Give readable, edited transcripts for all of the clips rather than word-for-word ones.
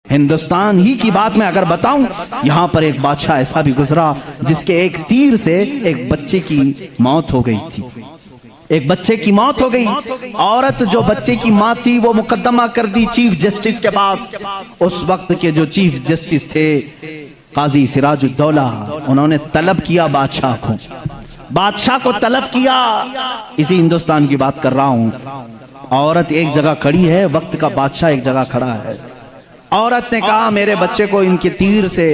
हिंदुस्तान ही की बात मैं अगर बताऊं, यहाँ पर एक बादशाह ऐसा भी गुजरा जिसके एक तीर से एक बच्चे की मौत हो गई थी। एक बच्चे की मौत हो गई। औरत जो बच्चे की माँ थी वो मुकदमा कर दी चीफ जस्टिस के पास। उस वक्त के जो चीफ जस्टिस थे काजी सिराजुद्दौला, उन्होंने तलब किया बादशाह को तलब किया। इसी हिंदुस्तान की बात कर रहा हूं। औरत एक जगह खड़ी है, वक्त का बादशाह एक जगह खड़ा है। औरत ने कहा मेरे बच्चे को इनके तीर से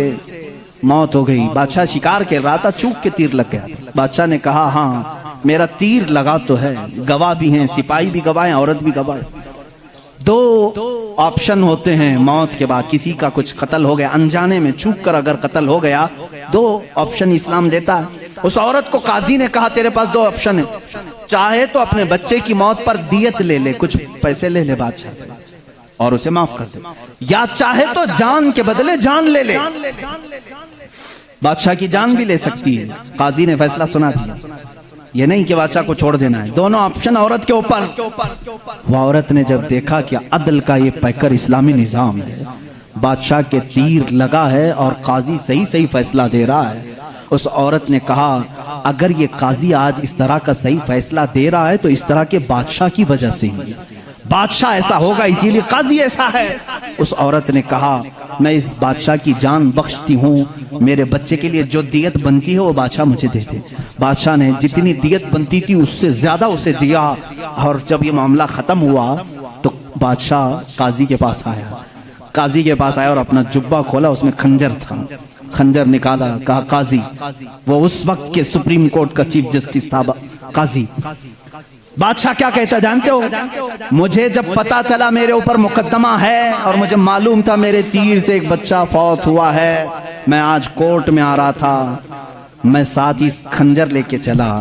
मौत हो गई। बादशाह शिकार खेल रहा था, चूक के तीर लग गया। बादशाह ने कहा हाँ मेरा तीर लगा तो है, गवाह भी हैं, सिपाही भी गवाह हैं, औरत भी गवाह है। दो ऑप्शन होते हैं मौत के बाद, किसी का कुछ कत्ल हो गया अनजाने में, चूक कर अगर कत्ल हो गया, दो ऑप्शन इस्लाम देता है। उस औरत को काजी ने कहा तेरे पास दो ऑप्शन है, चाहे तो अपने बच्चे की मौत पर दियत ले ले, कुछ पैसे ले ले बादशाह से और उसे माफ कर दे, या चाहे तो जान के बदले जान ले ले। बादशाह की जान भी ले सकती है। काजी ने फैसला सुना दिया, ये नहीं कि बादशाह को छोड़ देना है, दोनों ऑप्शन औरत के ऊपर। वो औरत ने जब देखा कि अदल का ये पैकर इस्लामी निजाम है, बादशाह के तीर लगा है और काजी सही सही फैसला दे रहा है, उस औरत ने कहा अगर ये काजी आज इस तरह का सही फैसला दे रहा है तो इस तरह के बादशाह की वजह से ही, बादशाह ऐसा होगा इसीलिए काजी ऐसा है। उस औरत ने कहा मैं इस बादशाह की जान बख्शती हूँ, मेरे बच्चे के लिए जो दियत बनती है वो बादशाह मुझे दे दे। बादशाह ने जितनी दियत बनती थी उससे ज्यादा उसे दिया। और जब ये मामला खत्म हुआ तो बादशाह काजी के पास आया। काजी के पास आया और अपना जुब्बा खोला, उसमें खंजर था। खंजर निकाला, कहा काजी, वो उस वक्त के सुप्रीम कोर्ट का चीफ जस्टिस था काजी। बादशाह क्या कहता जानते हो, मुझे जब पता चला मेरे ऊपर मुकदमा है और मुझे मालूम था मेरे तीर से एक बच्चा फौत हुआ है, मैं आज कोर्ट में आ रहा था, मैं साथ ही खंजर लेके चला।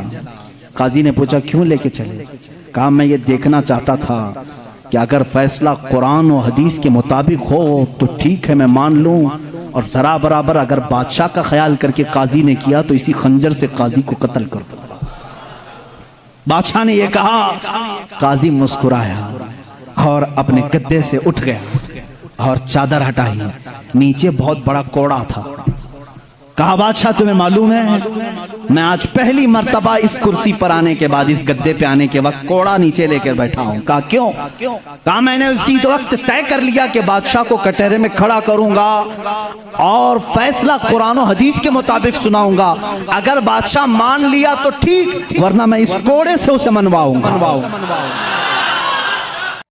काजी ने पूछा क्यों लेके चले? कहा मैं ये देखना चाहता था कि अगर फैसला कुरान और हदीस के मुताबिक हो तो ठीक है मैं मान लूं, और जरा बराबर अगर बादशाह का ख्याल करके काजी ने किया तो इसी खंजर से काजी को कत्ल कर दो। बादशाह ने यह कहा, काजी मुस्कुराया और अपने गद्दे से उठ गया और चादर हटाई, नीचे बहुत बड़ा कोड़ा था। कहा बादशाह तुम्हें मालूम है मैं आज पहली मर्तबा इस कुर्सी पर आने के बाद, इस गद्दे पे आने के वक्त कोड़ा नीचे लेकर बैठा हूं। कहा क्यों? कहा मैंने उसी वक्त तय कर लिया कि बादशाह को कटहरे में खड़ा करूंगा और फैसला कुरान और हदीस के मुताबिक सुनाऊंगा। अगर बादशाह मान लिया तो ठीक, वरना मैं इस कोड़े से उसे मनवाऊंगा।